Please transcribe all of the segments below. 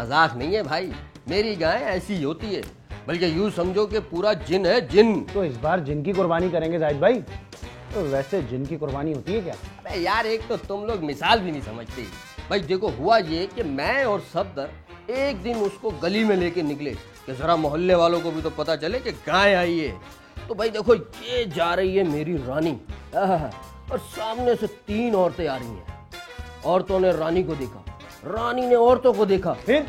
मजाक नहीं है भाई, मेरी गाय ऐसी होती है, बल्कि यूं समझो कि पूरा जिन है, जिन। तो इस बार जिन की कुर्बानी करेंगे जाहिद भाई। तो वैसे जिन की कुर्बानी होती है क्या? अबे यार, एक तो तुम लोग मिसाल भी नहीं समझते भाई। देखो हुआ ये कि मैं और सफदर एक दिन उसको गली में लेके निकले कि जरा मोहल्ले वालों को भी तो पता चले कि गाय आई है। तो भाई देखो, ये जा रही है मेरी रानी, और सामने से 3 औरतें आ रही हैं। औरतों ने रानी को देखा, रानी ने औरतों को देखा, फिर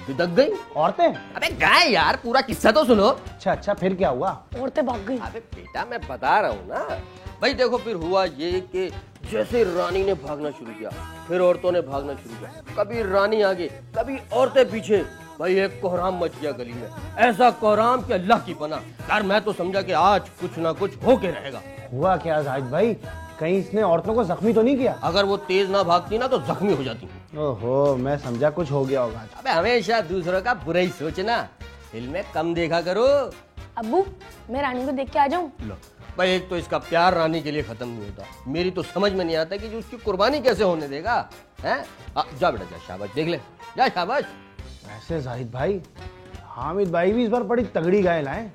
बिदक गई औरतें। अबे गाय यार, पूरा किस्सा तो सुनो। अच्छा, फिर क्या हुआ? औरतें भाग गई। अबे बेटा, मैं बता रहा हूँ ना भाई। देखो फिर हुआ ये कि जैसे रानी ने भागना शुरू किया, फिर औरतों ने भागना शुरू किया। कभी रानी आगे, कभी औरतें पीछे। भाई एक कोहराम मच गया गली में, ऐसा कोहराम कि अल्लाह की पनाह। यार मैं तो समझा कि आज कुछ ना कुछ होके रहेगा। हुआ क्या जाहिद भाई? कहीं इसने औरतों को जख्मी तो नहीं किया? अगर वो तेज ना भागती ना तो जख्मी हो जाती। ओहो, मैं समझा कुछ हो गया होगा। अबे हमेशा दूसरों का बुरा ही सोचना, फिल्में कम देखा करो। अब्बू, मैं रानी को देख के आ जाऊं? लो भाई, एक तो इसका प्यार रानी के लिए खत्म नहीं होता। मेरी तो समझ में नहीं आता कि जो उसकी कुर्बानी कैसे होने देगा। हैं? जा बेटा जा, शाबाश, देख ले, जा शाबाश। वैसे जाहिद भाई, हामिद भाई भी इस बार बड़ी तगड़ी गाय लाए।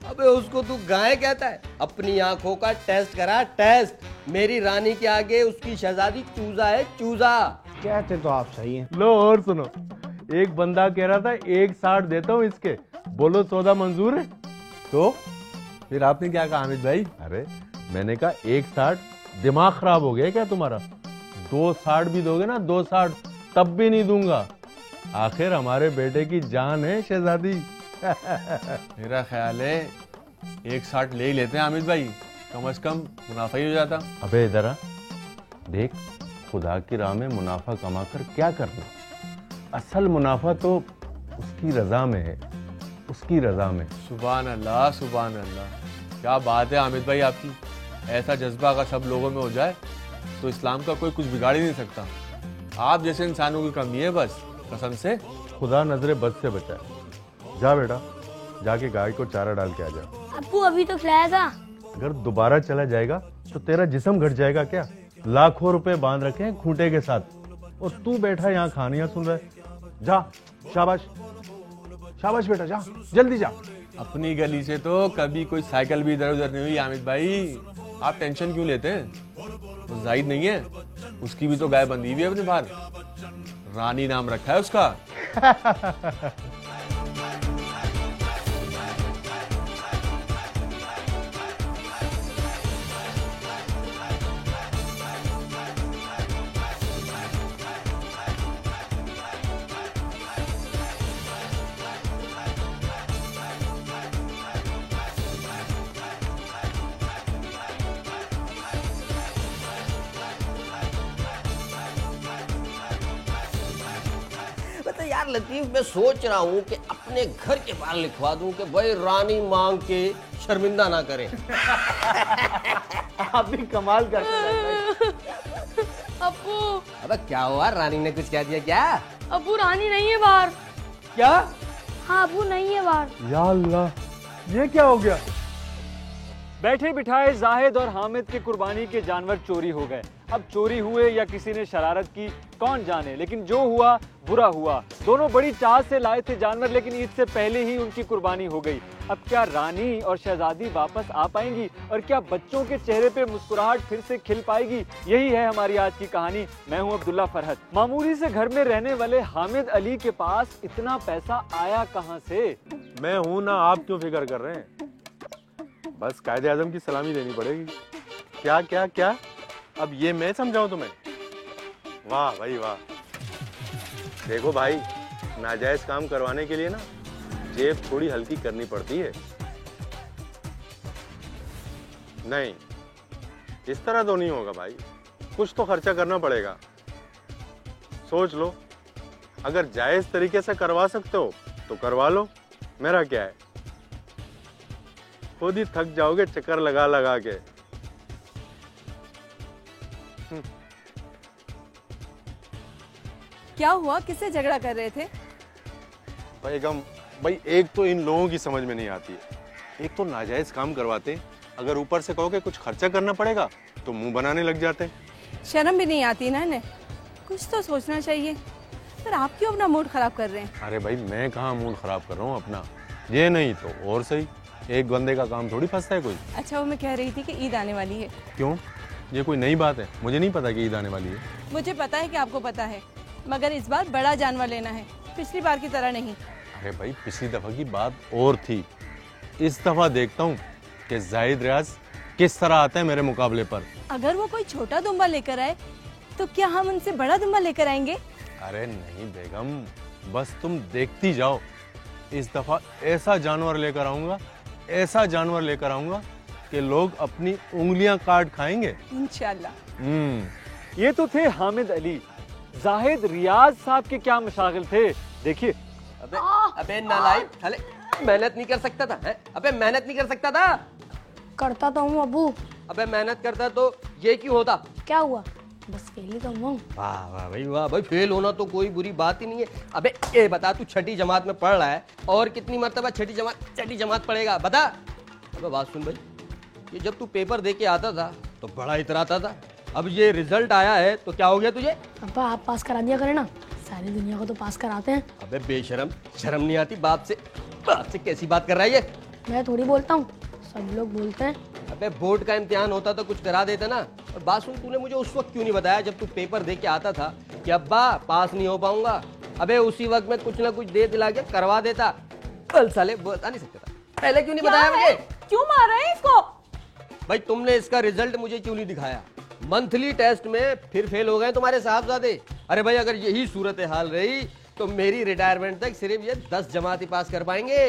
अबे उसको तू गाय कहता है? अपनी आंखों का टेस्ट करा, टेस्ट। मेरी रानी के आगे उसकी शहजादी चूजा है, चूजा। कहते तो आप सही हैं। लो और सुनो, एक बंदा कह रहा था 1.60 देता हूँ इसके, बोलो सौदा मंजूर है? तो फिर आपने क्या कहा हामिद भाई? अरे मैंने कहा 1.60, दिमाग खराब हो गया क्या तुम्हारा? 2.60 भी दोगे ना, 2.60 तब भी नहीं दूंगा। आखिर हमारे बेटे की जान है शहजादी। मेरा ख्याल है 1.60 ले ही लेते हैं हामिद भाई, कम से कम मुनाफा ही हो जाता। अबे इधर आ, देख, खुदा की राह में मुनाफा कमाकर क्या करना? असल मुनाफा तो उसकी रजा में है, उसकी रजा में। सुभान अल्लाह, सुभान अल्लाह, क्या बात है हामिद भाई आपकी। ऐसा जज्बा अगर सब लोगों में हो जाए तो इस्लाम का कोई कुछ बिगाड़ ही नहीं सकता। आप जैसे इंसानों की कमी है बस, कसम से। खुदा नजरे बद से बचाए। जा बेटा, जाके गाय को चारा डाल के आ जा। अब्बू, अभी तो खिलाया था। अगर दोबारा चला जाएगा तो तेरा जिस्म घट जाएगा क्या? लाखों रुपए बांध रखे हैं खूंटे के साथ, और तू बैठा यहाँ कहानियां सुन रहा है। जा, शाबाश शाबाश बेटा, जा जल्दी जा। अपनी गली से तो कभी कोई साइकिल भी इधर उधर नहीं हुई हामिद भाई, आप टेंशन क्यों लेते हैं? वो जाहिद नहीं है, उसकी भी तो गाय बंधी हुई है अपने बाहर, रानी नाम रखा है उसका। तो यार लतीफ, मैं सोच रहा हूँ कि अपने घर के बाहर लिखवा दूं कि भाई रानी मांग के शर्मिंदा ना करें। आप भी कमाल करते हैं। अब्बू, अबे क्या हुआ, रानी ने कुछ कह दिया क्या? अब्बू रानी नहीं है बाहर। क्या? हाँ अब्बू, नहीं है बाहर। या अल्लाह, ये क्या हो गया? बैठे बिठाए जाहिद और हामिद की कुर्बानी के जानवर चोरी हो गए। अब चोरी हुए या किसी ने शरारत की, कौन जाने, लेकिन जो हुआ बुरा हुआ। दोनों बड़ी चाह से लाए थे जानवर, लेकिन ईद से पहले ही उनकी कुर्बानी हो गई। अब क्या रानी और शहजादी वापस आ पाएंगी, और क्या बच्चों के चेहरे पे मुस्कुराहट फिर से खिल पाएगी? यही है हमारी आज की कहानी। मैं हूं अब्दुल्ला फरहत। मामूली से घर में रहने वाले हामिद अली के पास इतना पैसा आया कहां से? मैं हूं ना, आप क्यों फिक्र कर रहे हैं? बस कायदे आजम की सलामी देनी पड़ेगी। क्या क्या क्या? अब ये मैं समझाऊं तुम्हें? वाह भाई वाह। देखो भाई, नाजायज काम करवाने के लिए ना जेब थोड़ी हल्की करनी पड़ती है। नहीं, इस तरह तो नहीं होगा भाई, कुछ तो खर्चा करना पड़ेगा। सोच लो, अगर जायज तरीके से करवा सकते हो तो करवा लो, मेरा क्या है। खुद ही थक जाओगे चक्कर लगा लगा के। क्या हुआ, किससे झगड़ा कर रहे थे? भाई एक तो इन लोगों की समझ में नहीं आती है। एक तो नाजायज काम करवाते, अगर ऊपर से कहो कि कुछ खर्चा करना पड़ेगा तो मुंह बनाने लग जाते हैं। शर्म भी नहीं आती ना इन्हें? कुछ तो सोचना चाहिए। पर आप क्यों अपना मूड खराब कर रहे हैं? अरे भाई मैं कहाँ मूड खराब कर रहा हूँ अपना, ये नहीं तो और सही, एक बंदे का काम थोड़ी फंसता है कोई। अच्छा, वो मैं कह रही थी कि ईद आने वाली है। क्यों, ये कोई नई बात है? मुझे नहीं पता कि ईद आने वाली है। मुझे पता है कि आपको पता है, मगर इस बार बड़ा जानवर लेना है, पिछली बार की तरह नहीं। अरे भाई पिछली दफा की बात और थी, इस दफा देखता हूँ कि जाहिद रियाज किस तरह आता है मेरे मुकाबले पर। अगर वो कोई छोटा दुम्बा लेकर आए तो क्या हम उनसे बड़ा दुम्बा लेकर आएंगे? अरे नहीं बेगम, बस तुम देखती जाओ, इस दफा ऐसा जानवर लेकर आऊंगा, ऐसा जानवर लेकर आऊंगा कि लोग अपनी उंगलियां काट खाएंगे इंशाल्लाह। ये तो थे हामिद अली। जाहिद रियाज साहब के क्या मशागिल थे, देखिए। अबे अबे नालायक, साले मेहनत नहीं कर सकता था? हैं? अबे मेहनत नहीं कर सकता था? करता तो हूँ अबू। अबे मेहनत करता तो ये क्यों होता? क्या हुआ, बस फेल ही तो हुआ हूँ। वाह वाह भाई वाह भाई, फेल होना तो कोई बुरी बात ही नहीं है। अबे ये बता, तू छठी जमात में पढ़ रहा है और कितनी मर्तबा छठी जमात पढ़ेगा बता। अबे बात सुन भाई, ये जब तू पेपर दे के आता था तो बड़ा इतराता था, अब ये रिजल्ट आया है तो क्या हो गया तुझे? अब्बा आप पास करा दिया करें ना, सारी दुनिया को तो पास कराते हैं। अबे बेशरम, शर्म नहीं आती? बाप से कैसी बात कर रहा है ये? मैं थोड़ी बोलता हूँ, सब लोग बोलते हैं। अबे बोर्ड का इम्तिहान होता तो कुछ करा देता ना। और बात सुन, तूने मुझे उस वक्त क्यों नहीं बताया जब तू पेपर दे के आता था कि अब्बा पास नहीं हो पाऊंगा? अबे उसी वक्त में कुछ ना कुछ दे दिला के करवा देता। कल साले बता नहीं सकता था, पहले क्यों नहीं बताया मुझे? क्यों मार रहे हैं इसको? भाई तुमने इसका रिजल्ट मुझे क्यों नहीं दिखाया? मंथली टेस्ट में फिर फेल हो गए तुम्हारे साहबजादे। अरे भाई अगर यही सूरत हाल रही तो मेरी रिटायरमेंट तक सिर्फ ये 10 जमात ही पास कर पाएंगे।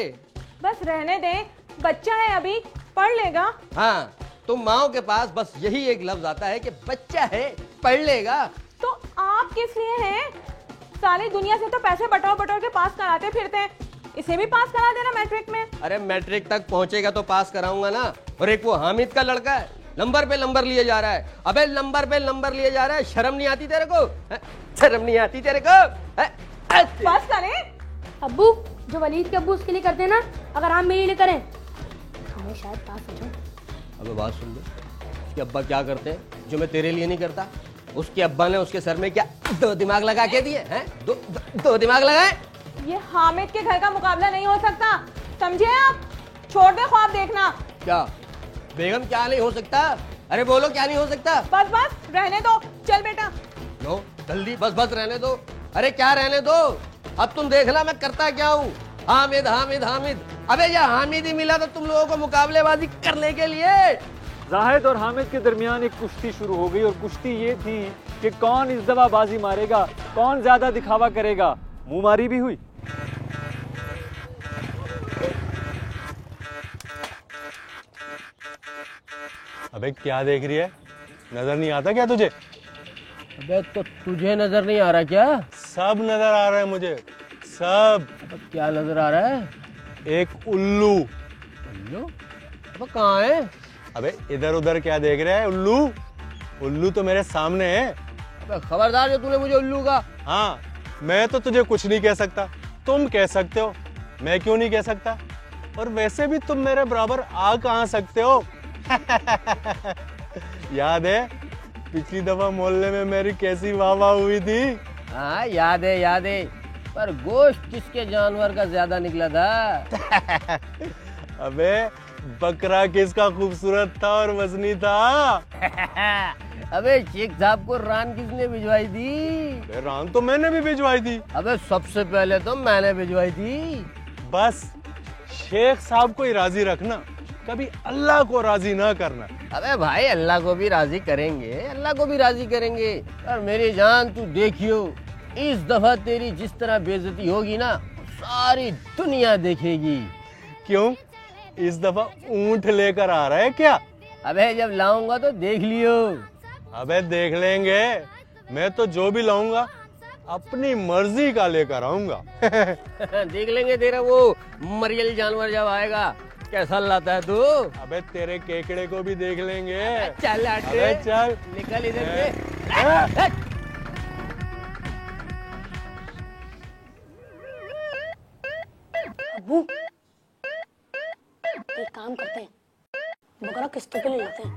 बस रहने दें, बच्चा है अभी, पढ़ लेगा। हाँ, तुम माओ के पास बस यही एक लफ्ज आता है कि बच्चा है पढ़ लेगा। तो आप किस लिए हैं? सारी दुनिया से तो पैसे बटोर बटोर के पास कराते फिरते हैं, इसे भी पास करा देना मैट्रिक में। अरे मैट्रिक तक पहुंचेगा तो पास कराऊंगा ना। और एक वो हामिद का लड़का है, नंबर पे नंबर लिए जा रहा है। अबे नंबर पे नंबर लिए जा रहा है, शर्म नहीं आती तेरे को? शर्म नहीं आती तेरे को? बस करें। अब्बू, जो वलीद के अब्बू उसके लिए करते हैं ना, अगर आप मेरे लिए करें मैं शायद पास हो जाऊं। अबे बात सुन लो, उसके अब्बा क्या करते हैं जो मैं तेरे लिए नहीं करता? उसके अब्बा ने उसके सर में क्या 2 दिमाग लगा के दिए हैं? दो दिमाग लगाए। ये हामिद के घर का मुकाबला नहीं हो सकता, समझे आप? छोड़ दे ख्वाब देखना। क्या बेगम, क्या नहीं हो सकता? अरे बोलो क्या नहीं हो सकता? बस बस रहने दो, चल बेटा। लो जल्दी, बस बस रहने दो। अरे क्या रहने दो? अब तुम देखना मैं करता क्या हूँ। हामिद हामिद हामिद, अबे ये हामिद ही मिला था तुम लोगों को मुकाबलेबाजी करने के लिए। जाहिद और हामिद के दरमियान एक कुश्ती शुरू हो गई और कुश्ती ये थी कि कौन इस दफा बाजी मारेगा, कौन ज्यादा दिखावा करेगा। मुंहमारी भी हुई। अबे क्या देख रही है, नजर नहीं आता क्या तुझे? अबे तो तुझे नजर नहीं आ रहा क्या? सब नजर आ रहा है मुझे, सब। अब क्या नजर आ रहा है? एक उल्लू। उल्लू? अब कहाँ है? अबे इधर उधर क्या देख रहा है? उल्लू, उल्लू तो मेरे सामने है। अबे खबरदार जो तूने मुझे उल्लू का। हाँ, मैं तो तुझे कुछ नहीं कह सकता, तुम कह सकते हो, मैं क्यों नहीं कह सकता? और वैसे भी तुम मेरे बराबर आ कहाँ सकते हो? याद है पिछली दफा मोहल्ले में मेरी कैसी वाह वाह हुई थी? हाँ याद है याद है, पर गोश्त किसके जानवर का ज्यादा निकला था? अबे बकरा किसका खूबसूरत था और वजनी था? अबे शेख साहब को रान किसने भिजवाई थी? रान तो मैंने भी भिजवाई थी। अबे सबसे पहले तो मैंने भिजवाई थी। बस शेख साहब को ही राजी रखना, कभी अल्लाह को राजी ना करना। अबे भाई अल्लाह को भी राजी करेंगे, अल्लाह को भी राजी करेंगे। और मेरी जान तू देखियो, इस दफा तेरी जिस तरह बेइज्जती होगी ना, सारी दुनिया देखेगी। क्यों, इस दफा ऊंट लेकर आ रहा है क्या? अबे जब लाऊंगा तो देख लियो। अबे देख लेंगे, मैं तो जो भी लाऊंगा अपनी मर्जी का लेकर आऊंगा। देख लेंगे तेरा वो मरियल जानवर जब आएगा कैसा लाता है तू। अबे तेरे केकड़े को भी देख लेंगे। चल अबे चल निकल इधर से। अब्बू, एक काम करते हैं, बकरा किस्तों पे ले लेते हैं।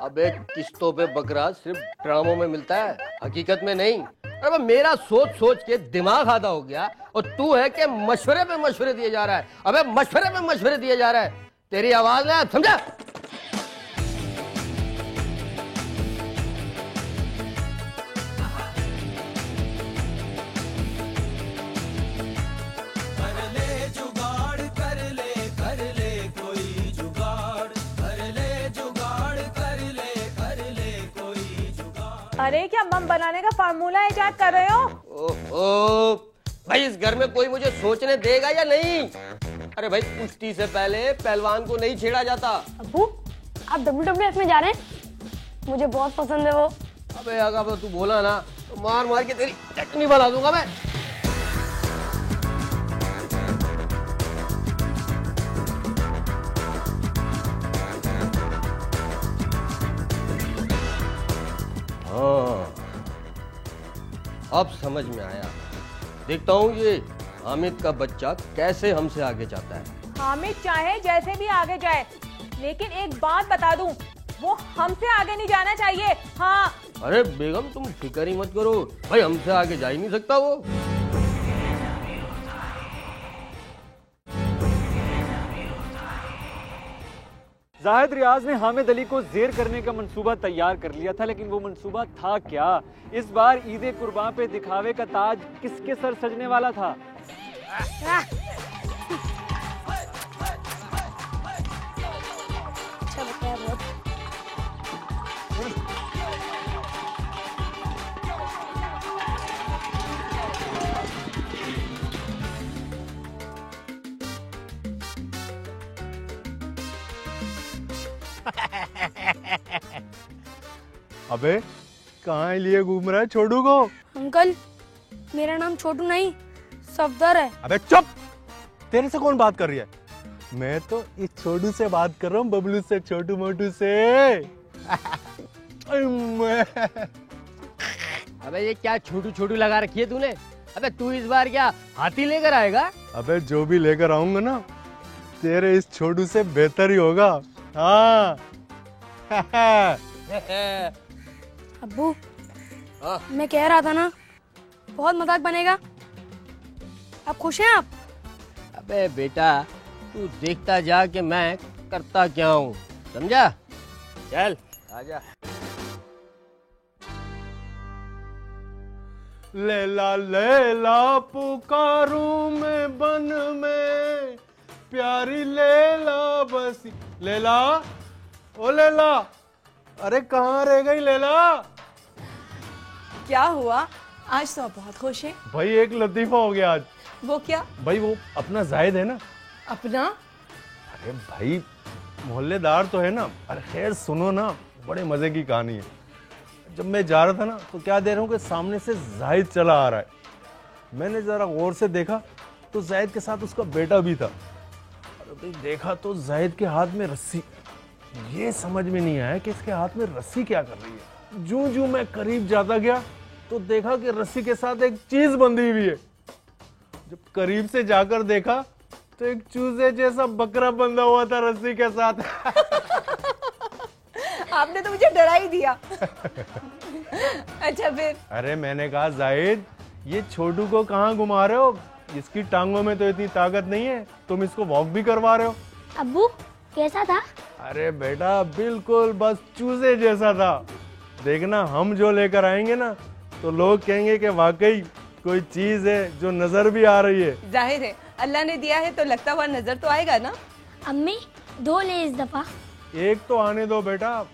अबे किस्तों पे बकरा सिर्फ ड्रामों में मिलता है, हकीकत में नहीं। अरे मेरा सोच सोच के दिमाग आधा हो गया और तू है कि मशवरे पे मशवरे दिए जा रहा है। अबे मशवरे पे मशवरे दिए जा रहा है, तेरी आवाज ना समझा। अरे क्या बम बनाने का फार्मूला इजाद कर रहे हो? ओहो भाई, इस घर में कोई मुझे सोचने देगा या नहीं? अरे भाई, कुश्ती से पहले पहलवान को नहीं छेड़ा जाता। अब्बू, आप WWF में जा रहे हैं? मुझे बहुत पसंद है वो। अबे अगर तू बोला ना तो मार मार के तेरी चटनी बना दूंगा मैं। हाँ, अब समझ में आया। देखता हूँ ये हामिद का बच्चा कैसे हमसे आगे जाता है। हामिद चाहे जैसे भी आगे जाए, लेकिन एक बात बता दूं, वो हमसे आगे नहीं जाना चाहिए। हाँ। अरे बेगम, तुम फिक्र ही मत करो भाई, हमसे आगे जा ही नहीं सकता वो। जाहिद रियाज ने हामिद अली को जेर करने का मंसूबा तैयार कर लिया था, लेकिन वो मंसूबा था क्या? इस बार ईद कुर्बान पे दिखावे का ताज किसके सर सजने वाला था? अच्छा बताया बहुत। अबे कहाँ लिए घूम रहा है छोटू को? अंकल, मेरा नाम छोटू नहीं सफदर है। अबे चुप! तेरे से कौन बात कर रही है? मैं तो इस छोटू से बात कर रहा हूँ, बबलू से, छोटू मोटू से। अबे ये क्या छोटू छोटू लगा रखी है तूने? अबे तू इस बार क्या हाथी लेकर आएगा? अबे जो भी लेकर आऊंगा ना, तेरे इस छोटू से बेहतर ही होगा। हाँ। अब्बू, हाँ? मैं कह रहा था ना, बहुत मजाक बनेगा। आप खुश हैं आप? अबे बेटा, तू देखता जा कि मैं करता क्या हूँ, समझा? चल आजा। लैला लैला पुकारूं मैं बन में, प्यारी लैला बसी। लैला, ओ लैला, अरे कहाँ रह गई लैला? क्या हुआ? आज तो आप बहुत खुश हैं। भाई एक लतीफा हो गया आज। वो क्या? भाई वो अपना जाहिद है ना। अपना? अरे भाई मोहल्लेदार तो है ना। अरे खैर सुनो ना, बड़े मजे की कहानी है। जब मैं जा रहा था ना तो क्या देख रहा हूँ कि सामने से जाहिद चला आ रहा है। मैंने जरा गौर से देखा तो जाहिद के साथ उसका बेटा भी था। अरे भाई देखा तो जाहिद के हाथ में रस्सी। ये समझ में नहीं आया कि इसके हाथ में रस्सी क्या कर रही है। जूं जूं मैं करीब जाता गया तो देखा कि रस्सी के साथ एक चीज बंधी हुई है। जब करीब से जाकर देखा तो एक चूजे जैसा बकरा बंधा हुआ था रस्सी के साथ। आपने तो मुझे डरा ही दिया। अच्छा फिर? अरे मैंने कहा जाहिद, ये छोटू को कहाँ घुमा रहे हो? इसकी टांगों में तो इतनी ताकत नहीं है, तुम इसको वॉक भी करवा रहे हो। अब्बू, कैसा था? अरे बेटा बिल्कुल बस चूजे जैसा था। देखना हम जो लेकर आएंगे ना तो लोग कहेंगे कि वाकई कोई चीज है जो नजर भी आ रही है। जाहिर है अल्लाह ने दिया है तो लगता हुआ नजर तो आएगा ना। अम्मी, दो ले इस दफा। एक तो आने दो बेटा,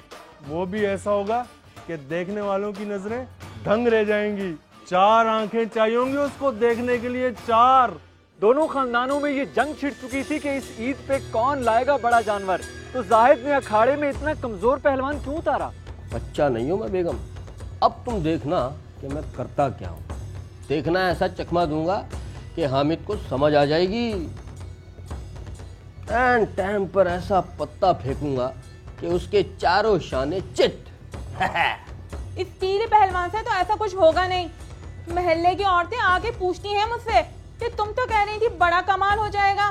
वो भी ऐसा होगा कि देखने वालों की नजरें दंग रह जाएंगी। 4 आंखें चाहिए होंगी उसको देखने के लिए, 4। दोनों खानदानों में ये जंग छिड़ चुकी थी कि इस ईद पे कौन लाएगा बड़ा जानवर। तो जाहिद ने अखाड़े में इतना कमजोर पहलवान क्यों उतारा? बच्चा नहीं हूँ मैं बेगम, अब तुम देखना कि मैं करता क्या हूँ। देखना ऐसा चकमा दूंगा कि हामिद को समझ आ जाएगी। एंड टाइम पर ऐसा पत्ता फेंकूंगा कि उसके चारों शाने चिट। इस तीर पहलवान से तो ऐसा कुछ होगा नहीं। महल्ले की औरतें आके पूछती हैं मुझसे कि तुम तो कह रही थी बड़ा कमाल हो जाएगा।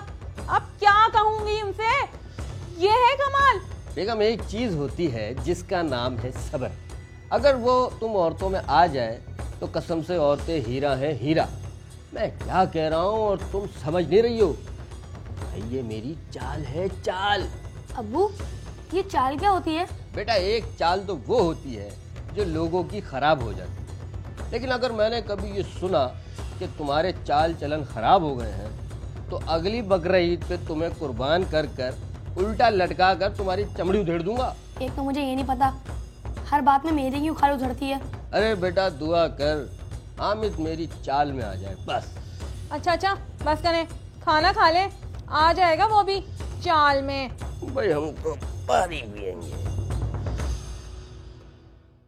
अब क्या कहूंगी उनसे? ये है कमाल। बेगम एक चीज होती है जिसका नाम है सब्र, अगर वो तुम औरतों में आ जाए तो कसम से औरतें हीरा हैं हीरा। मैं क्या कह रहा हूँ और तुम समझ नहीं रही हो। भाई ये मेरी चाल है चाल। अब्बू ये चाल क्या होती है? बेटा एक चाल तो वो होती है जो लोगों की खराब हो जाती है, लेकिन अगर मैंने कभी ये सुना कि तुम्हारे चाल चलन खराब हो गए हैं तो अगली बकरा ईद पे तुम्हें कुर्बान कर कर उल्टा लटका कर तुम्हारी चमड़ी उधेड़ दूंगा। एक तो मुझे ये नहीं पता हर बात में मेरी क्यों खाल उधड़ती है। अरे बेटा दुआ कर हामिद मेरी चाल में आ जाए बस। अच्छा बस करें, खाना खा ले, आ जाएगा वो भी चाल में। भाई हम तो पानी पियेंगे।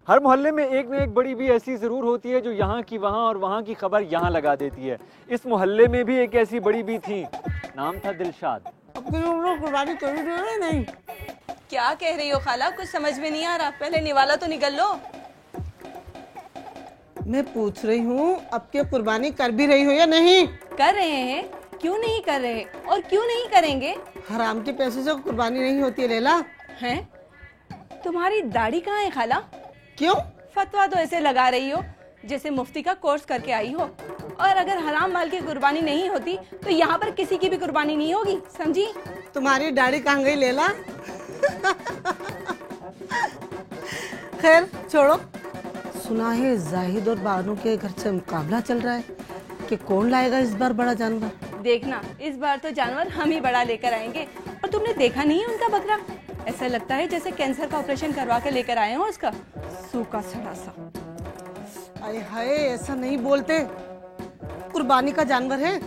हर मोहल्ले में एक न एक बड़ी भी ऐसी जरूर होती है जो यहाँ की वहाँ और वहाँ की खबर यहाँ लगा देती है। इस मोहल्ले में भी एक ऐसी बड़ी भी थी, नाम था दिलशाद। कुर्बानी कर रहे हो नहीं? क्या कह रही हो खाला, कुछ समझ में नहीं आ रहा। पहले निवाला तो निकल लो। मैं पूछ रही हूँ अब के कुर्बानी कर भी रही हो या नहीं? कर रहे हैं, क्यों नहीं कर रहे और क्यों नहीं करेंगे। हराम के पैसे से कुर्बानी नहीं होती है लैला। हैं? तुम्हारी दाढ़ी कहाँ है खाला? क्यों? फतवा तो ऐसे लगा रही हो जैसे मुफ्ती का कोर्स करके आई हो। और अगर हराम माल की कुर्बानी नहीं होती तो यहाँ पर किसी की भी कुर्बानी नहीं होगी, समझी? तुम्हारी दाढ़ी कहाँ गई लैला? खैर छोड़ो। सुना है जाहिद और बानू के घर से मुकाबला चल रहा है कि कौन लाएगा इस बार बड़ा जानवर। देखना इस बार तो जानवर हम ही बड़ा लेकर आएंगे। और तुमने देखा नहीं है उनका बकरा? ऐसा लगता है जैसे कैंसर का ऑपरेशन करवा के लेकर आए हो उसका, सूखा सड़ा सा। अरे हाय ऐसा नहीं बोलते, कुर्बानी का जानवर है।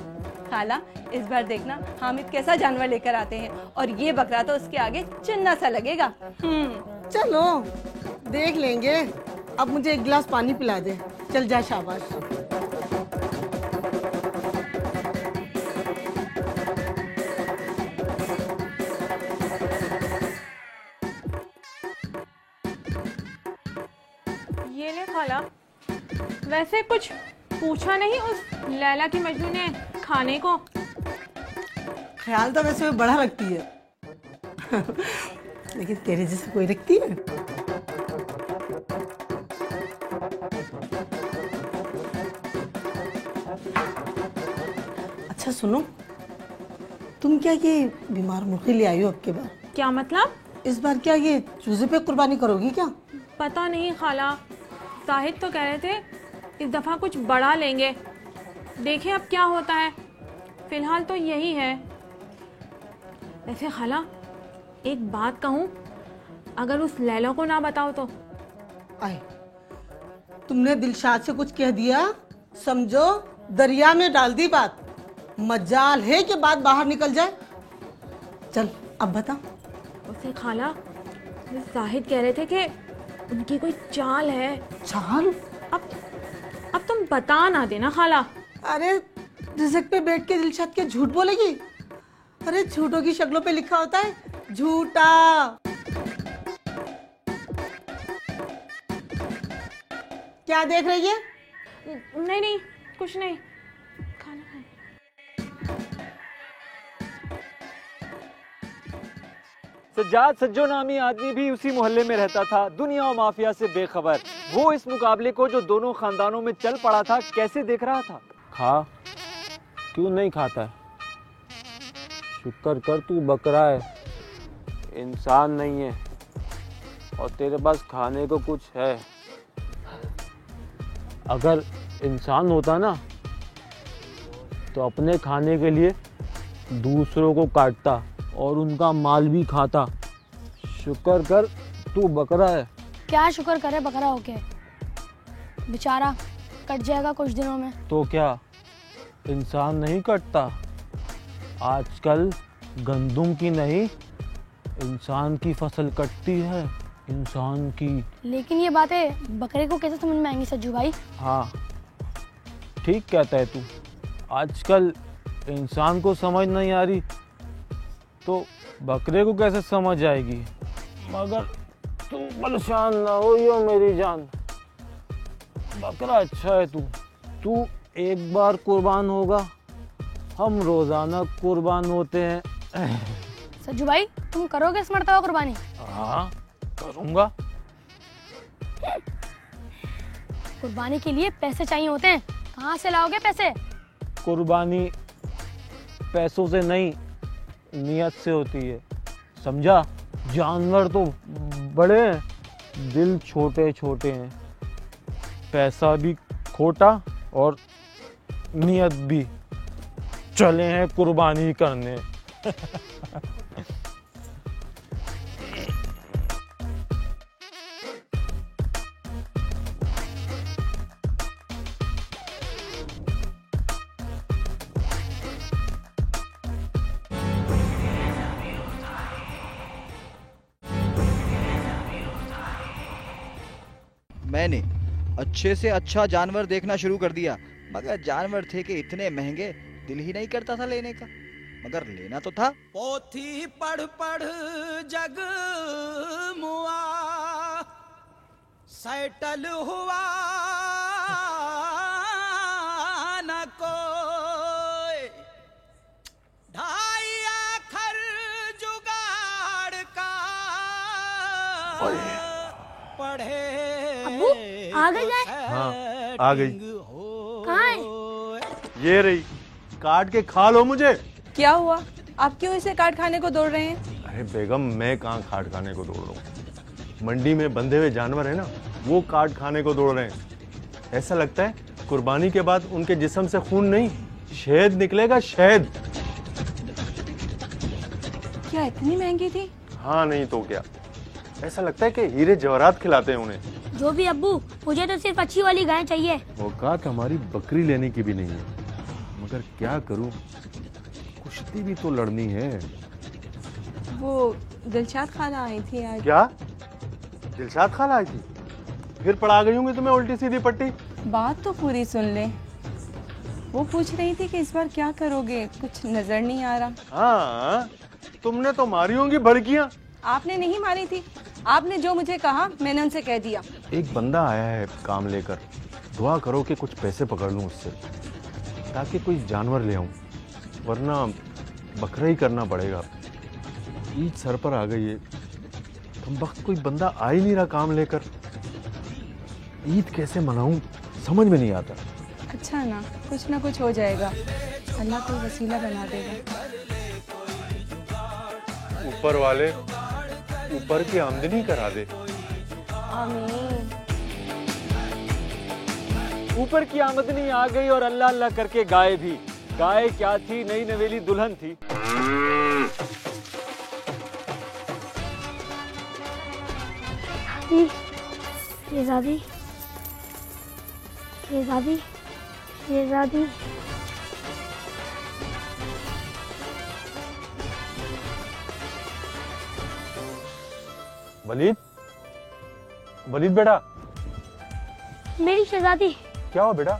खाला इस बार देखना हामिद कैसा जानवर लेकर आते हैं और ये बकरा तो उसके आगे चिन्ना सा लगेगा। चलो देख लेंगे। अब मुझे एक गिलास पानी पिला दे। चल जा शाबाश। ये ले खाला, वैसे कुछ पूछा नहीं उस लैला की मजनू ने खाने को? ख्याल तो वैसे बड़ा रखती है लेकिन तेरे जैसे कोई रखती है? अच्छा सुनो, तुम क्या ये बीमार मुर्गी ले आई हो अब के बार? क्या मतलब? इस बार क्या ये चूजे पे कुर्बानी करोगी क्या? पता नहीं खाला, जाहिद तो कह रहे थे इस दफा कुछ बड़ा लेंगे, देखें अब क्या होता है। फिलहाल तो यही है। वैसे खाला एक बात कहूँ, अगर उस लैला को ना बताओ तो? आए तुमने दिलशाद से कुछ कह दिया, समझो दरिया में डाल दी बात। मजाल है कि बात बाहर निकल जाए। चल अब बता। उसे खाला जाहिद कह रहे थे कि उनकी कोई चाल है। चाल? अब तुम बता ना देना खाला। अरे रिज़्क पे बैठ के दिलशाद के झूठ बोलेगी? अरे झूठों की शक्लों पे लिखा होता है झूठा। क्या देख रही है? नहीं कुछ नहीं, खाना खाए। सज्जाद सज्जो नामी आदमी भी उसी मोहल्ले में रहता था, दुनिया और माफिया से बेखबर। वो इस मुकाबले को जो दोनों खानदानों में चल पड़ा था कैसे देख रहा था? खा, क्यों नहीं खाता है? शुक्र कर तू बकरा है, इंसान नहीं है और तेरे पास खाने को कुछ है। अगर इंसान होता ना तो अपने खाने के लिए दूसरों को काटता और उनका माल भी खाता। शुक्र कर तू बकरा है। क्या शुक्र करे बकरा होके, बेचारा कट जाएगा कुछ दिनों में। तो क्या इंसान नहीं कटता? आजकल गंदुम की नहीं इंसान की फसल कटती है, इंसान की। लेकिन ये बातें बकरे को कैसे समझ में आएंगी सज्जू भाई? हाँ ठीक कहता है तू। आजकल इंसान को समझ नहीं आ रही तो बकरे को कैसे समझ आएगी? मगर तू परेशान ना हो यो मेरी जान, बकरा अच्छा है। तू एक बार कुर्बान होगा, हम रोजाना कुर्बान होते हैं। सज्जू भाई तुम करोगे इस मर्तबा कुर्बानी? हाँ करूँगा। कुर्बानी के लिए पैसे चाहिए होते हैं, कहाँ से लाओगे पैसे? कुर्बानी पैसों से नहीं, नियत से होती है, समझा? जानवर तो बड़े हैं, दिल छोटे छोटे हैं। पैसा भी खोटा और नियत भी। चले हैं कुर्बानी करने। मैंने अच्छे से अच्छा जानवर देखना शुरू कर दिया, मगर जानवर थे कि इतने महंगे, दिल ही नहीं करता था लेने का, मगर लेना तो था। पोथी पढ़ पढ़ जग मुआ, सैटल हुआ न कोई, ढाई आखर जुगाड़ का पढ़े। अब्बू आ गई है? हाँ आ गई। कहाँ है? ये रही, काट के खा लो मुझे। क्या हुआ, आप क्यों इसे काट खाने को दौड़ रहे हैं? अरे बेगम, मैं कहाँ काट खाने को दौड़ रहा हूँ, मंडी में बंधे हुए जानवर है ना, वो काट खाने को दौड़ रहे हैं। ऐसा लगता है कुर्बानी के बाद उनके जिस्म से खून नहीं, शहद निकलेगा, शहद। क्या इतनी महंगी थी? हाँ नहीं तो क्या, ऐसा लगता है कि हीरे जवाहरात खिलाते हैं उन्हें। जो भी अब्बू, मुझे तो सिर्फ अच्छी वाली गाय चाहिए। औकात हमारी बकरी लेने की भी नहीं है, मगर क्या करूं, कुश्ती भी तो लड़नी है। वो दिलशाद खाला आई थी आज। क्या दिलशाद खाला आई थी? फिर पढ़ा गई होंगी तुम्हें उल्टी सीधी पट्टी। बात तो पूरी सुन ले। वो पूछ रही थी कि इस बार क्या करोगे, कुछ नजर नहीं आ रहा। हाँ, तुमने तो मारी होंगी भड़कियां। आपने नहीं मारी थी, आपने जो मुझे कहा मैंने उनसे कह दिया। एक बंदा आया है काम लेकर, दुआ करो कि कुछ पैसे पकड़ लूं उससे, ताकि कोई जानवर ले आऊं, वरना बकरा ही करना पड़ेगा। ईद सर पर आ गई है, तुम वक्त कोई बंदा आ ही नहीं रहा काम लेकर। ईद कैसे मनाऊं समझ में नहीं आता। अच्छा ना कुछ हो जाएगा, अल्लाह कोई वसीला बना देगा। ऊपर वाले ऊपर की आमदनी करा दे। आमीन। ऊपर की आमदनी आ गई और अल्लाह अल्लाह करके गाय भी। गाय क्या थी, नई नवेली दुल्हन थी। शहजादी, शहजादी, शहजादी। वलीद, वलीद बेटा। मेरी शहजादी। क्या हो बेटा,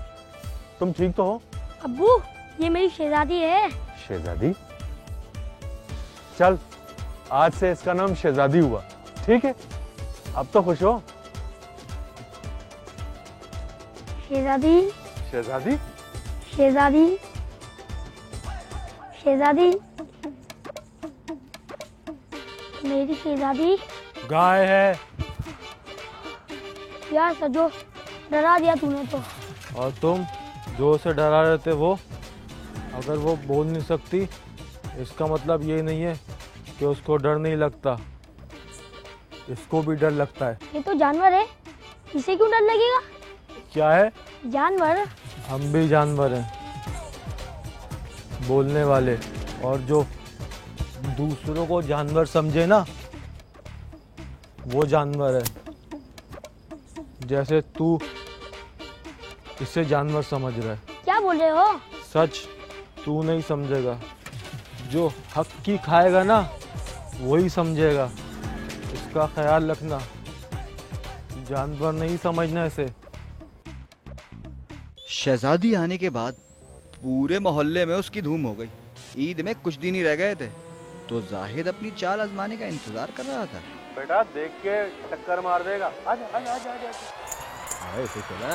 तुम ठीक तो हो? अब्बू, ये मेरी शहजादी है। शहजादी? चल, आज से इसका नाम शहजादी हुआ, ठीक है? अब तो खुश हो? शहजादी, शहजादी, शहजादी, शहजादी, मेरी शहजादी। गाय है। यार सजो, डरा दिया तूने तो। और तुम जो उसे डरा रहे थे वो, अगर वो बोल नहीं सकती इसका मतलब ये नहीं है कि उसको डर नहीं लगता, इसको भी डर लगता है। ये तो जानवर है, इसे क्यों डर लगेगा? क्या है? जानवर। हम भी जानवर हैं, बोलने वाले, और जो दूसरों को जानवर समझे ना, वो जानवर है। जैसे तू इसे जानवर समझ रहा है। क्या बोल रहे हो? सच, तू नहीं समझेगा, जो हक की खाएगा ना वही समझेगा, इसका ख्याल रखना। जानवर नहीं समझना इसे। शहजादी आने के बाद पूरे मोहल्ले में उसकी धूम हो गई। ईद में कुछ दिन ही रह गए थे, तो जाहिद अपनी चाल आजमाने का इंतजार कर रहा था। बेटा देख के टक्कर मार देगा। आजा आजा आजा आजा। ऐसे सुना,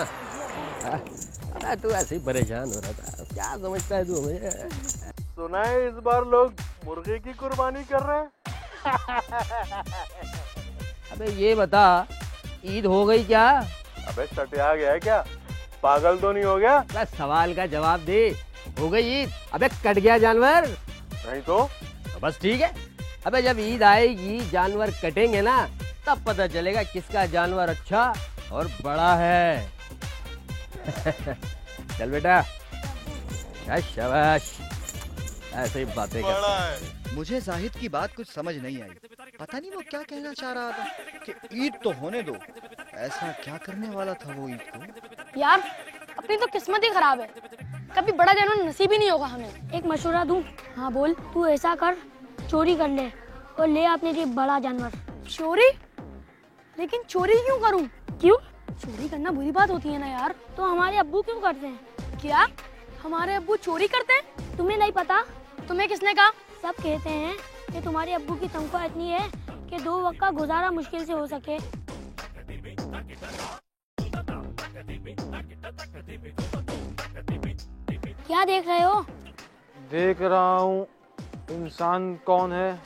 अरे तू ऐसे ही परेशान हो रहा था, क्या समझता है तू हमें? सुना है इस बार लोग मुर्गे की कुर्बानी कर रहे हैं। अबे ये बता, ईद हो गई क्या? अबे सटिया गया है क्या? पागल तो नहीं हो गया? बस सवाल का जवाब दे। हो गई ईद? अबे कट गया जानवर? नहीं तो बस ठीक है। अबे जब ईद आएगी जानवर कटेंगे ना, तब पता चलेगा किसका जानवर अच्छा और बड़ा है। चल बेटा, शाबाश, ऐसे ही बातें कर। मुझे जाहिद की बात कुछ समझ नहीं आई। पता नहीं वो क्या कहना चाह रहा था कि ईद तो होने दो। ऐसा क्या करने वाला था वो ईद को? यार अपनी तो किस्मत ही खराब है, कभी बड़ा जानवर नसीब ही नहीं होगा हमें। एक मशवरा दूं? हाँ बोल। तू ऐसा कर, चोरी कर ले और ले अपने लिए बड़ा जानवर। चोरी? लेकिन चोरी क्यों करूं? क्यों? चोरी करना बुरी बात होती है ना यार। तो हमारे अब्बू क्यों करते हैं? क्या हमारे अब्बू चोरी करते हैं? तुम्हें नहीं पता? तुम्हें किसने कहा? सब कहते हैं कि तुम्हारे अब्बू की तनख्वाह इतनी है कि 2 वक्त का गुजारा मुश्किल से हो सके। क्या देख रहे हो? देख रहा हूँ इंसान कौन है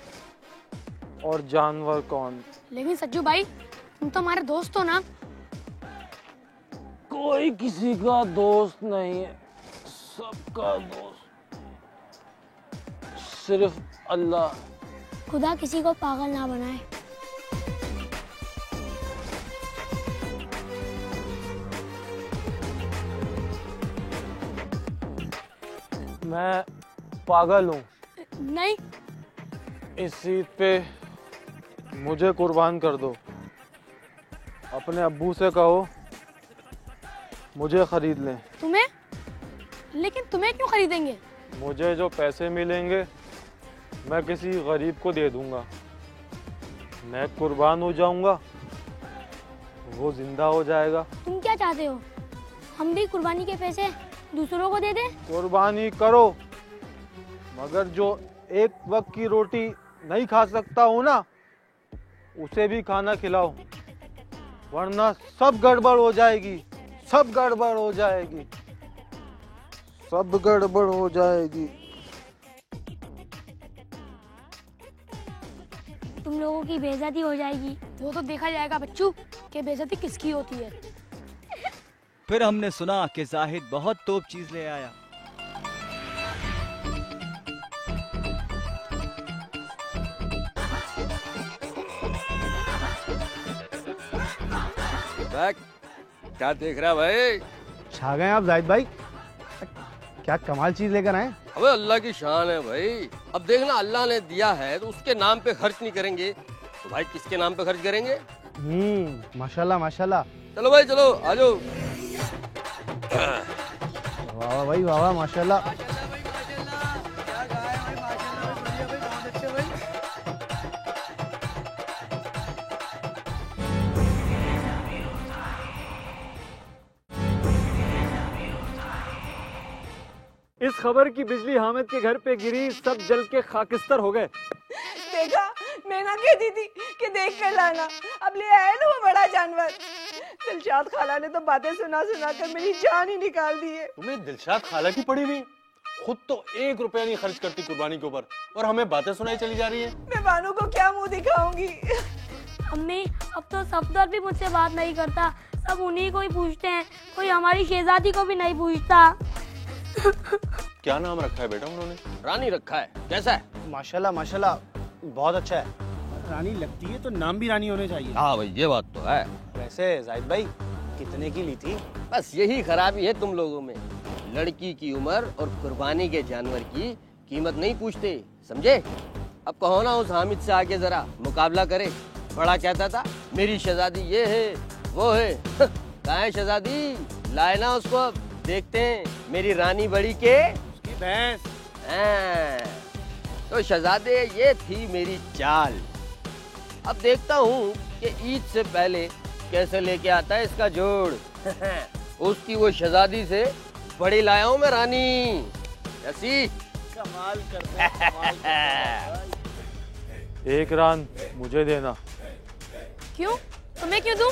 और जानवर कौन। लेकिन सज्जू भाई, तुम तो हमारे दोस्त हो ना? कोई किसी का दोस्त नहीं है, सबका दोस्त सिर्फ अल्लाह। खुदा किसी को पागल ना बनाए। मैं पागल हूँ। नहीं। इस ईद पे मुझे कुर्बान कर दो। अपने अब्बू से कहो मुझे खरीद लें। तुम्हें? लेकिन तुम्हें क्यों खरीदेंगे? मुझे जो पैसे मिलेंगे मैं किसी गरीब को दे दूंगा। मैं कुर्बान हो जाऊंगा, वो जिंदा हो जाएगा। तुम क्या चाहते हो? हम भी कुर्बानी के पैसे दूसरों को दे दें? कुर्बानी करो, मगर जो एक वक्त की रोटी नहीं खा सकता हो ना, उसे भी खाना खिलाओ, वरना सब गड़बड़ हो जाएगी। सब गड़बड़ हो जाएगी, सब गड़बड़ हो जाएगी। तुम लोगों की बेइज्जती हो जाएगी। वो तो देखा जाएगा बच्चू कि बेइज्जती किसकी होती है। फिर हमने सुना कि जाहिद बहुत तोप चीज ले आया। क्या देख रहा भाई? छा गए आप जाहिद भाई, क्या कमाल चीज लेकर आए। अबे अल्लाह की शान है भाई। अब देखना, अल्लाह ने दिया है तो उसके नाम पे खर्च नहीं करेंगे तो भाई किसके नाम पे खर्च करेंगे? माशाल्लाह माशाल्लाह। चलो भाई चलो, आ जाओ। वाह वाह भाई, वाह वाह, माशाल्लाह। इस खबर की बिजली हामिद के घर पे गिरी, सब जल के खाकिस्तर हो गए। देखा, मैं ना कहती थी कि देख कर लाना, अब ले आए ना वो बड़ा जानवर। दिलशाद खाला ने तो बातें सुना सुना कर मेरी जान ही निकाल दी है। तुम्हें दिलशाद खाला की पड़ी हुई? खुद तो 1 रुपया नहीं खर्च करती कुर्बानी के ऊपर, और हमें बातें सुनाई चली जा रही है। मैं बानू को क्या मुंह दिखाऊंगी? अम्मी, अब तो सफदर भी मुझसे बात नहीं करता, सब उन्हीं को ही पूछते हैं। कोई हमारी शहजादी को भी नहीं पूछता। क्या नाम रखा है बेटा उन्होंने? रानी रखा है। कैसा है? माशाल्लाह माशाल्लाह, बहुत अच्छा है। रानी लगती है तो नाम भी रानी होने चाहिए। हाँ भाई, ये बात तो है। वैसे जाहिद भाई, कितने की ली थी? बस यही खराबी है तुम लोगों में, लड़की की उम्र और कुर्बानी के जानवर की कीमत नहीं पूछते, समझे? अब कहो ना उस हामिद से आके जरा मुकाबला करे। बड़ा कहता था मेरी शहजादी ये है वो है। कहाँ है शहजादी? लाए ना उसको, अब देखते हैं मेरी रानी बड़ी के उसकी भैंस। तो शहजादे, ये थी मेरी चाल। अब देखता हूँ कि ईद से पहले कैसे लेके आता है इसका जोड़। उसकी वो शहजादी से बड़ी लाया हूँ मैं रानी। ऐसी कमाल करते हैं। एक रान मुझे देना। क्यों? तुम्हें क्यों दूं?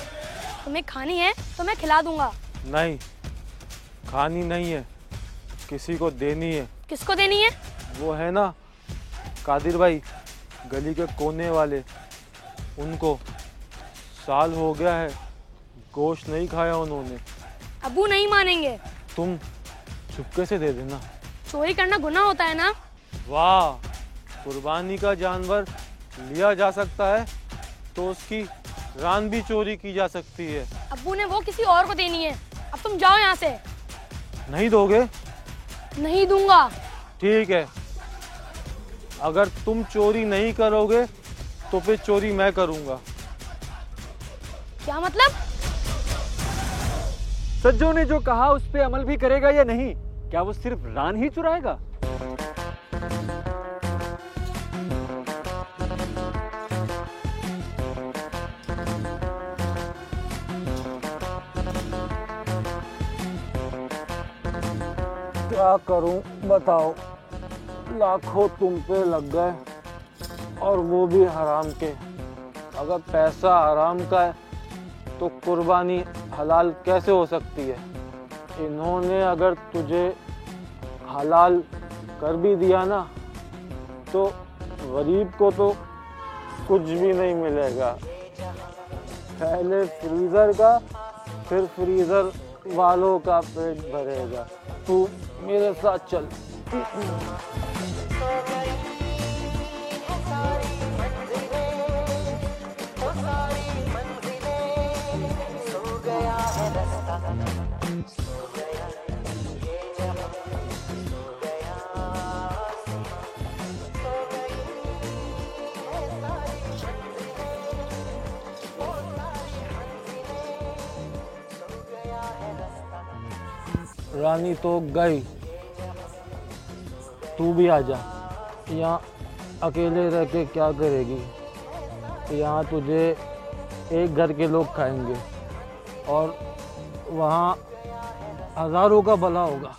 तुम्हें खानी है तो मैं खिला दूंगा। नहीं, खानी नहीं है, किसी को देनी है। किसको देनी है? वो है ना कादिर भाई, गली के कोने वाले, उनको। साल हो गया है गोश्त नहीं खाया उन्होंने। अबू नहीं मानेंगे। तुम चुपके से दे देना। चोरी करना गुनाह होता है ना। वाह, कुर्बानी का जानवर लिया जा सकता है तो उसकी रान भी चोरी की जा सकती है। अब्बू ने वो किसी और को देनी है। अब तुम जाओ यहाँ से। नहीं दोगे? नहीं दूंगा। ठीक है, अगर तुम चोरी नहीं करोगे तो फिर चोरी मैं करूंगा। क्या मतलब? सज्जो ने जो कहा उस पे अमल भी करेगा या नहीं? क्या वो सिर्फ रान ही चुराएगा? क्या करूं बताओ, लाखों तुम पे लग गए और वो भी हराम के। अगर पैसा हराम का है तो कुर्बानी हलाल कैसे हो सकती है? इन्होंने अगर तुझे हलाल कर भी दिया ना तो गरीब को तो कुछ भी नहीं मिलेगा। पहले फ्रीजर का फिर फ्रीजर वालों का पेट भरेगा। तू मेरे साथ चल। रानी तो गई, तू भी आ जा। यहाँ अकेले रह के क्या करेगी? यहाँ तुझे एक घर के लोग खाएंगे और वहाँ हजारों का भला होगा।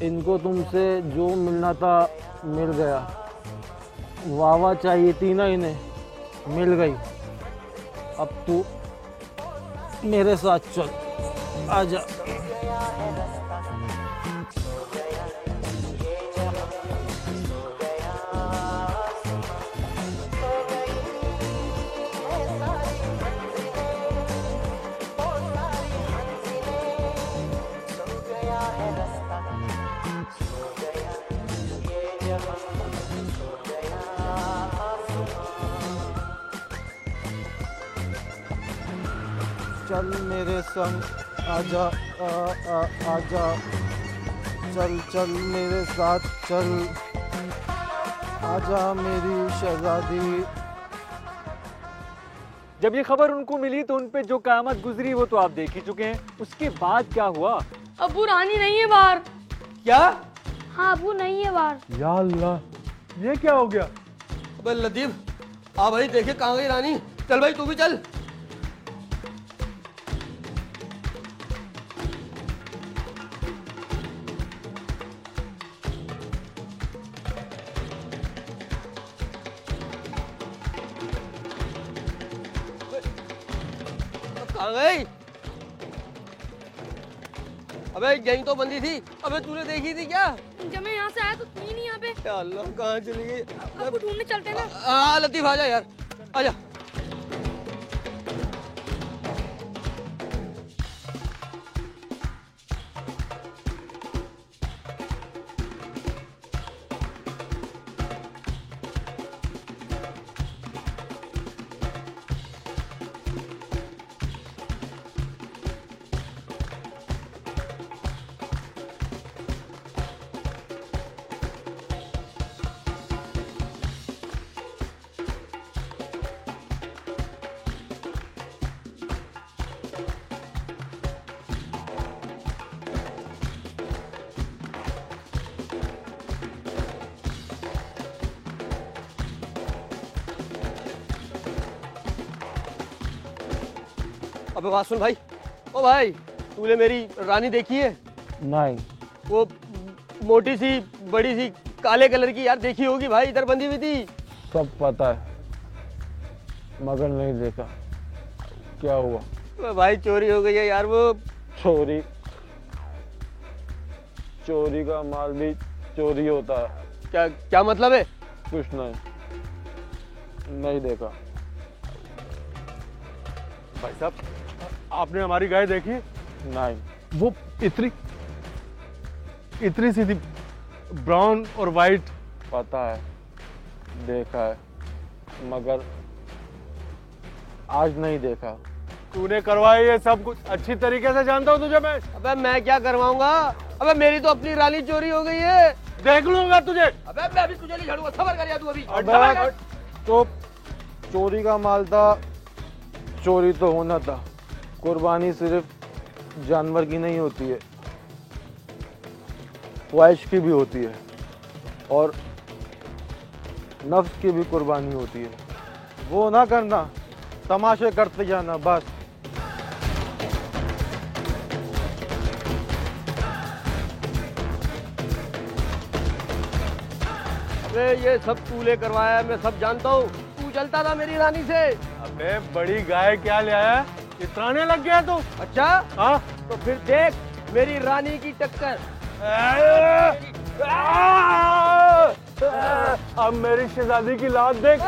इनको तुमसे जो मिलना था मिल गया। वाह चाहिए थी ना इन्हें, मिल गई। अब तू मेरे साथ चल, आजा। चल मेरे संग आजा, आजा, चल चल मेरे साथ चल, आजा मेरी शहजादी। जब ये खबर उनको मिली तो उन पे जो क़यामत गुजरी वो तो आप देख ही चुके हैं। उसके बाद क्या हुआ? अबू रानी नहीं है बाहर। क्या? हाँ अबू नहीं है बाहर। या अल्लाह, ये क्या हो गया? अबे लतीफ, आ भाई देखे कहाँ गई रानी। चल भाई तू भी चल। कहाँ गई? अबे यहीं तो बंदी थी। अबे तूने देखी थी क्या? जब मैं यहाँ से आया तो थी नहीं यहाँ पे। या अल्लाह, कहाँ चली गई? अब ढूंढने चलते ना। हाँ लतीफ आजा यार, आजा। अबे बात सुन भाई। ओ भाई, तूने मेरी रानी देखी है? नहीं। वो मोटी सी बड़ी सी काले कलर की, यार देखी होगी भाई, इधर बंधी हुई थी। सब पता है मगर नहीं देखा। क्या हुआ? भाई चोरी हो गई है यार। वो चोरी? चोरी का माल भी चोरी होता है। क्या क्या मतलब है? कुछ नहीं, नहीं देखा। भाई साहब आपने हमारी गाय देखी? नहीं। वो इतनी सीधी, ब्राउन और वाइट। पता है, देखा है, मगर आज नहीं देखा। तूने करवाया ये सब कुछ, अच्छी तरीके से जानता हूँ तुझे मैं। अबे मैं क्या करवाऊंगा? अबे मेरी तो अपनी रानी चोरी हो गई है। देख लूंगा तुझे। अबे मैं अभी तुझे नहीं छोड़ूंगा, सबर कर या तू अभी। अबे तो चोरी का माल था, चोरी तो होना था। कुर्बानी सिर्फ जानवर की नहीं होती है, ख्वाहिश की भी होती है, और नफ्स की भी कुर्बानी होती है। वो ना करना, तमाशे करते जाना बस। अबे ये सब तूने करवाया, मैं सब जानता हूँ। तू चलता था मेरी रानी से। अबे बड़ी गाय क्या ले आया, इतराने लग गया तू। अच्छा हाँ, तो फिर देख मेरी रानी की टक्कर। अब मेरी शहजादी की लात देख।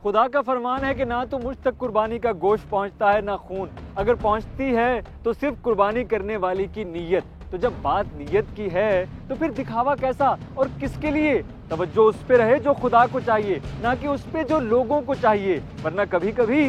खुदा का फरमान है कि ना तो मुझ तक कुर्बानी का गोश्त पहुंचता है ना खून। अगर पहुंचती है तो सिर्फ कुर्बानी करने वाली की नीयत। तो जब बात नीयत की है तो फिर दिखावा कैसा और किसके लिए? तवज्जो उस पे रहे जो खुदा को चाहिए, ना कि उस पे जो लोगों को चाहिए। वरना कभी कभी